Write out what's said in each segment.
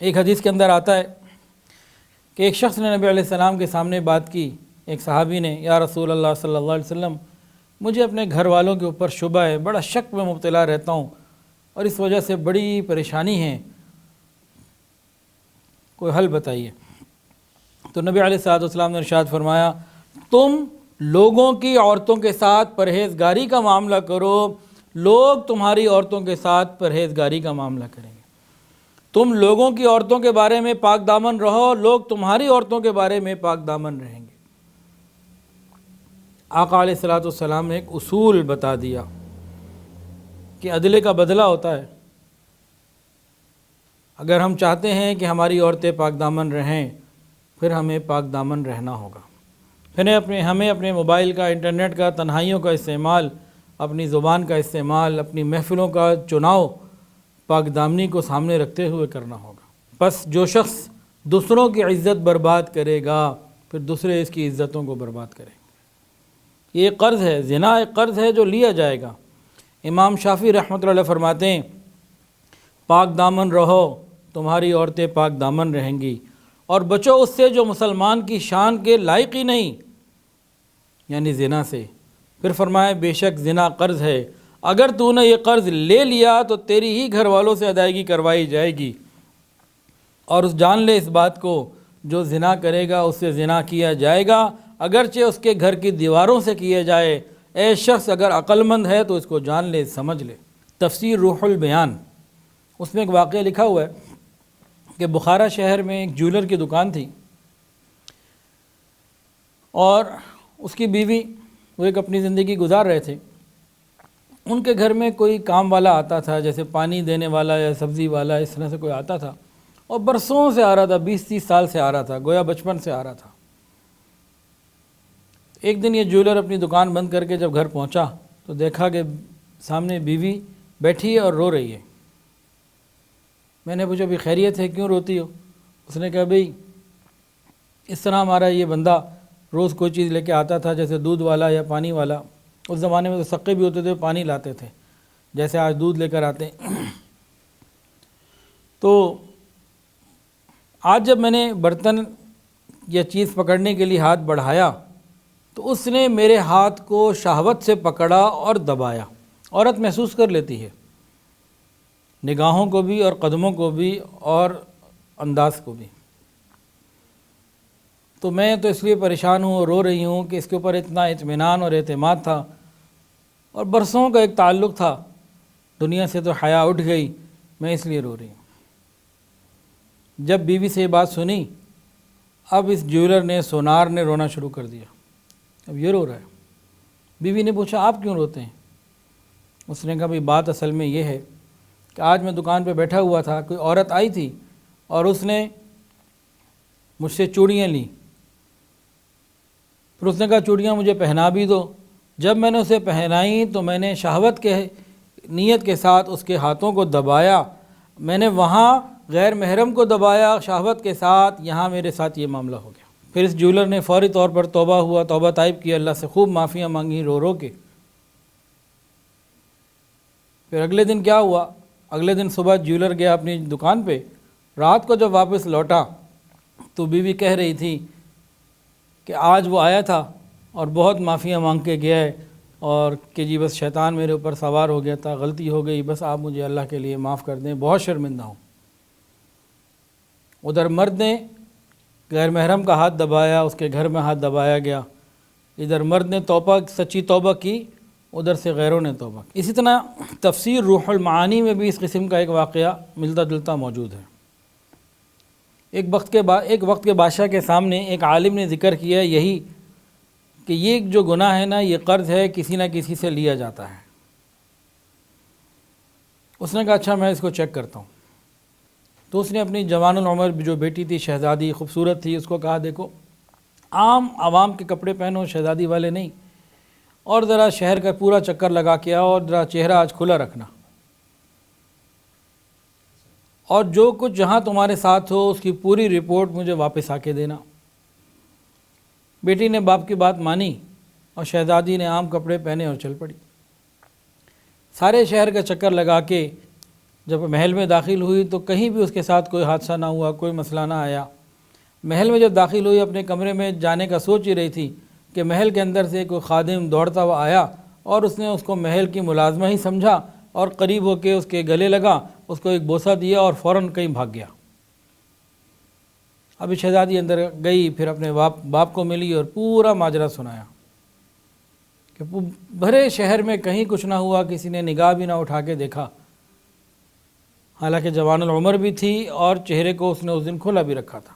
ایک حدیث کے اندر آتا ہے کہ ایک شخص نے نبی علیہ السلام کے سامنے بات کی، ایک صحابی نے، یا رسول اللہ صلی اللہ علیہ وسلم، مجھے اپنے گھر والوں کے اوپر شبہ ہے، بڑا شک میں مبتلا رہتا ہوں اور اس وجہ سے بڑی پریشانی ہے، کوئی حل بتائیے۔ تو نبی علیہ الصلوۃ والسلام نے ارشاد فرمایا، تم لوگوں کی عورتوں کے ساتھ پرہیزگاری کا معاملہ کرو، لوگ تمہاری عورتوں کے ساتھ پرہیزگاری کا معاملہ کریں گے۔ تم لوگوں کی عورتوں کے بارے میں پاک دامن رہو، لوگ تمہاری عورتوں کے بارے میں پاک دامن رہیں گے۔ آقا علیہ الصلوۃ والسلام نے ایک اصول بتا دیا کہ عدلے کا بدلہ ہوتا ہے۔ اگر ہم چاہتے ہیں کہ ہماری عورتیں پاک دامن رہیں، پھر ہمیں پاک دامن رہنا ہوگا، پھر ہمیں اپنے موبائل کا، انٹرنیٹ کا، تنہائیوں کا استعمال، اپنی زبان کا استعمال، اپنی محفلوں کا چناؤ پاک دامنی کو سامنے رکھتے ہوئے کرنا ہوگا۔ بس جو شخص دوسروں کی عزت برباد کرے گا، پھر دوسرے اس کی عزتوں کو برباد کریں گے۔ یہ قرض ہے، زنا ایک قرض ہے جو لیا جائے گا۔ امام شافعی رحمۃ اللہ علیہ فرماتے ہیں، پاک دامن رہو، تمہاری عورتیں پاک دامن رہیں گی، اور بچو اس سے جو مسلمان کی شان کے لائق ہی نہیں، یعنی زنا سے۔ پھر فرمایا، بے شک زنا قرض ہے، اگر تو نے یہ قرض لے لیا تو تیری ہی گھر والوں سے ادائیگی کروائی جائے گی، اور جان لے اس بات کو، جو زنا کرے گا اس سے زنا کیا جائے گا، اگرچہ اس کے گھر کی دیواروں سے کیا جائے۔ اے شخص اگر عقل مند ہے تو اس کو جان لے، سمجھ لے۔ تفسیر روح البیان، اس میں ایک واقعہ لکھا ہوا ہے کہ بخارا شہر میں ایک جیولر کی دکان تھی، اور اس کی بیوی، وہ ایک اپنی زندگی گزار رہے تھے۔ ان کے گھر میں کوئی کام والا آتا تھا، جیسے پانی دینے والا یا سبزی والا، اس طرح سے کوئی آتا تھا، اور برسوں سے آ رہا تھا، 20-30 سال سے آ رہا تھا، گویا بچپن سے آ رہا تھا۔ ایک دن یہ جیولر اپنی دکان بند کر کے جب گھر پہنچا تو دیکھا کہ سامنے بیوی بیٹھی ہے اور رو رہی ہے۔ میں نے پوچھا، بھی خیریت ہے، کیوں روتی ہو؟ اس نے کہا، بھئی اس طرح ہمارا یہ بندہ روز کوئی چیز لے کے آتا تھا، جیسے دودھ والا یا پانی والا۔ اس زمانے میں تو سقے بھی ہوتے تھے، پانی لاتے تھے، جیسے آج دودھ لے کر آتے ہیں۔ تو آج جب میں نے برتن یا چیز پکڑنے کے لیے ہاتھ بڑھایا تو اس نے میرے ہاتھ کو شہوت سے پکڑا اور دبایا۔ عورت محسوس کر لیتی ہے، نگاہوں کو بھی اور قدموں کو بھی اور انداز کو بھی۔ تو میں تو اس لیے پریشان ہوں اور رو رہی ہوں کہ اس کے اوپر اتنا اطمینان اور اعتماد تھا، اور برسوں کا ایک تعلق تھا، دنیا سے تو حیا اٹھ گئی، میں اس لیے رو رہی ہوں۔ جب بیوی سے یہ بات سنی، اب اس جیولر نے، سونار نے رونا شروع کر دیا، اب یہ رو رہا ہے۔ بیوی نے پوچھا، آپ کیوں روتے ہیں؟ اس نے کہا، بھئی بات اصل میں یہ ہے کہ آج میں دکان پہ بیٹھا ہوا تھا، کوئی عورت آئی تھی اور اس نے مجھ سے چوڑیاں لیں، پھر اس نے کہا، چوڑیاں مجھے پہنا بھی دو۔ جب میں نے اسے پہنائی تو میں نے شہوت کے نیت کے ساتھ اس کے ہاتھوں کو دبایا، میں نے وہاں غیر محرم کو دبایا شہوت کے ساتھ، یہاں میرے ساتھ یہ معاملہ ہو گیا۔ پھر اس جیولر نے فوری طور پر توبہ ہوا، توبہ طائب کیا، اللہ سے خوب معافیاں مانگی رو رو کے۔ پھر اگلے دن کیا ہوا؟ اگلے دن صبح جیولر گیا اپنی دکان پہ، رات کو جب واپس لوٹا تو بیوی کہہ رہی تھی کہ آج وہ آیا تھا اور بہت معافیاں مانگ کے گیا ہے، اور کہ جی بس شیطان میرے اوپر سوار ہو گیا تھا، غلطی ہو گئی، بس آپ مجھے اللہ کے لیے معاف کر دیں، بہت شرمندہ ہوں۔ ادھر مرد نے غیر محرم کا ہاتھ دبایا، اس کے گھر میں ہاتھ دبایا گیا، ادھر مرد نے توبہ، سچی توبہ کی، ادھر سے غیروں نے توبہ کی۔ اسی طرح تفسیر روح المعانی میں بھی اس قسم کا ایک واقعہ ملتا جلتا موجود ہے۔ ایک وقت کے بادشاہ کے سامنے ایک عالم نے ذکر کیا یہی کہ یہ جو گناہ ہے نا، یہ قرض ہے، کسی نہ کسی سے لیا جاتا ہے۔ اس نے کہا، اچھا میں اس کو چیک کرتا ہوں۔ تو اس نے اپنی جوان العمر جو بیٹی تھی، شہزادی خوبصورت تھی، اس کو کہا، دیکھو عام عوام کے کپڑے پہنو، شہزادی والے نہیں، اور ذرا شہر کا پورا چکر لگا کے آؤ، اور ذرا چہرہ آج کھلا رکھنا، اور جو کچھ جہاں تمہارے ساتھ ہو اس کی پوری رپورٹ مجھے واپس آ کے دینا۔ بیٹی نے باپ کی بات مانی اور شہزادی نے عام کپڑے پہنے اور چل پڑی۔ سارے شہر کا چکر لگا کے جب محل میں داخل ہوئی تو کہیں بھی اس کے ساتھ کوئی حادثہ نہ ہوا، کوئی مسئلہ نہ آیا۔ محل میں جب داخل ہوئی اپنے کمرے میں جانے کا سوچ ہی رہی تھی کہ محل کے اندر سے کوئی خادم دوڑتا ہوا آیا اور اس نے اس کو محل کی ملازمہ ہی سمجھا اور قریب ہو کے اس کے گلے لگا، اس کو ایک بوسہ دیا اور فوراً کہیں بھاگ گیا۔ ابھی شہزادی اندر گئی، پھر اپنے باپ کو ملی اور پورا ماجرا سنایا کہ بھرے شہر میں کہیں کچھ نہ ہوا، کسی نے نگاہ بھی نہ اٹھا کے دیکھا، حالانکہ جوان العمر بھی تھی اور چہرے کو اس نے اس دن کھلا بھی رکھا تھا،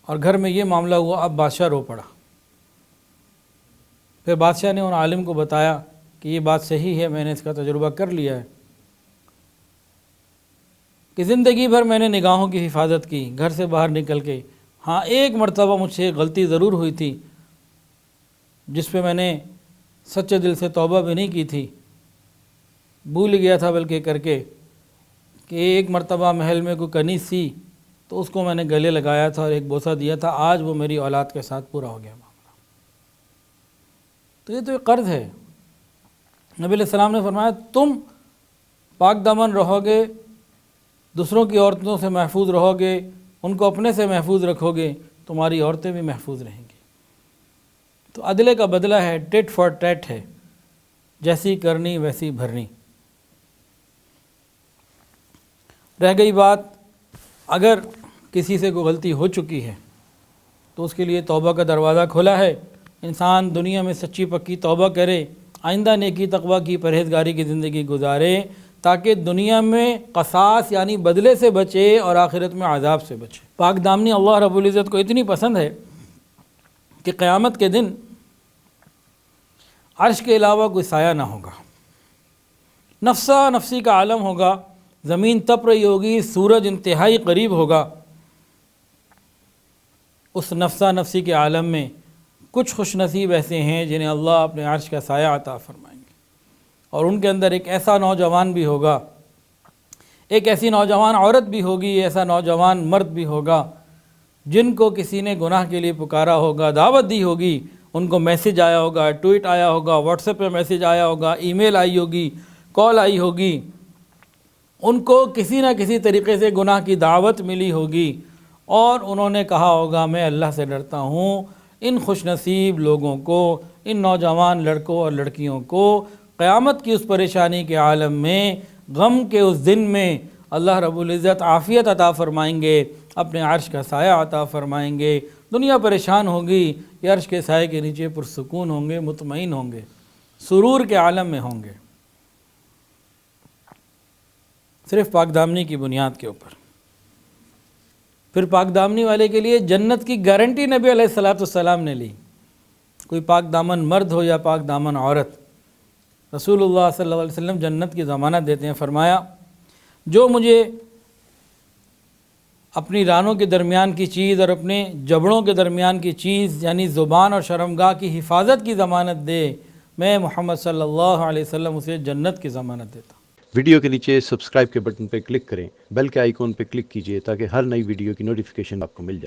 اور گھر میں یہ معاملہ ہوا۔ اب بادشاہ رو پڑا۔ پھر بادشاہ نے ان عالم کو بتایا کہ یہ بات صحیح ہے، میں نے اس کا تجربہ کر لیا ہے کہ زندگی بھر میں نے نگاہوں کی حفاظت کی گھر سے باہر نکل کے۔ ہاں ایک مرتبہ مجھ سے غلطی ضرور ہوئی تھی جس پہ میں نے سچے دل سے توبہ بھی نہیں کی تھی، بھول گیا تھا بلکہ کر کے، کہ ایک مرتبہ محل میں کوئی کنیز تھی تو اس کو میں نے گلے لگایا تھا اور ایک بوسہ دیا تھا، آج وہ میری اولاد کے ساتھ پورا ہو گیا معاملہ۔ تو یہ تو ایک قرض ہے۔ نبی علیہ السلام نے فرمایا تم پاک دامن رہو گے، دوسروں کی عورتوں سے محفوظ رہو گے، ان کو اپنے سے محفوظ رکھو گے، تمہاری عورتیں بھی محفوظ رہیں گی۔ تو عدلے کا بدلہ ہے، ٹیٹ فار ٹیٹ ہے، جیسی کرنی ویسی بھرنی۔ رہ گئی بات اگر کسی سے کوئی غلطی ہو چکی ہے تو اس کے لیے توبہ کا دروازہ کھولا ہے۔ انسان دنیا میں سچی پکی توبہ کرے، آئندہ نیکی تقوی کی پرہیزگاری کی زندگی گزارے تاکہ دنیا میں قصاص یعنی بدلے سے بچے اور آخرت میں عذاب سے بچے۔ پاک دامنی اللہ رب العزت کو اتنی پسند ہے کہ قیامت کے دن عرش کے علاوہ کوئی سایہ نہ ہوگا، نفسا نفسی کا عالم ہوگا، زمین تپ رہی ہوگی، سورج انتہائی قریب ہوگا۔ اس نفسا نفسی کے عالم میں کچھ خوش نصیب ایسے ہیں جنہیں اللہ اپنے عرش کا سایہ عطا فرمائیں گے، اور ان کے اندر ایک ایسا نوجوان بھی ہوگا، ایک ایسی نوجوان عورت بھی ہوگی، ایسا نوجوان مرد بھی ہوگا جن کو کسی نے گناہ کے لیے پکارا ہوگا، دعوت دی ہوگی، ان کو میسج آیا ہوگا، ٹویٹ آیا ہوگا، واٹس ایپ پہ میسج آیا ہوگا، ای میل آئی ہوگی، کال آئی ہوگی، ان کو کسی نہ کسی طریقے سے گناہ کی دعوت ملی ہوگی، اور انہوں نے کہا ہوگا میں اللہ سے ڈرتا ہوں۔ ان خوش نصیب لوگوں کو، ان نوجوان لڑکوں اور لڑکیوں کو قیامت کی اس پریشانی کے عالم میں، غم کے اس دن میں اللہ رب العزت عافیت عطا فرمائیں گے، اپنے عرش کا سایہ عطا فرمائیں گے۔ دنیا پریشان ہوگی، یہ عرش کے سائے کے نیچے پرسکون ہوں گے، مطمئن ہوں گے، سرور کے عالم میں ہوں گے، صرف پاک دامنی کی بنیاد کے اوپر۔ پھر پاک دامنی والے کے لیے جنت کی گارنٹی نبی علیہ السلام نے لی۔ کوئی پاک دامن مرد ہو یا پاک دامن عورت، رسول اللہ صلی اللہ علیہ وسلم جنت کی ضمانت دیتے ہیں۔ فرمایا جو مجھے اپنی رانوں کے درمیان کی چیز اور اپنے جبڑوں کے درمیان کی چیز یعنی زبان اور شرمگاہ کی حفاظت کی ضمانت دے، میں محمد صلی اللہ علیہ وسلم اسے جنت کی ضمانت دیتا ہوں۔ ویڈیو کے نیچے سبسکرائب کے بٹن پہ کلک کریں، بیل کے آئیکن پہ کلک کیجئے تاکہ ہر نئی ویڈیو کی نوٹیفیکیشن آپ کو مل جائے۔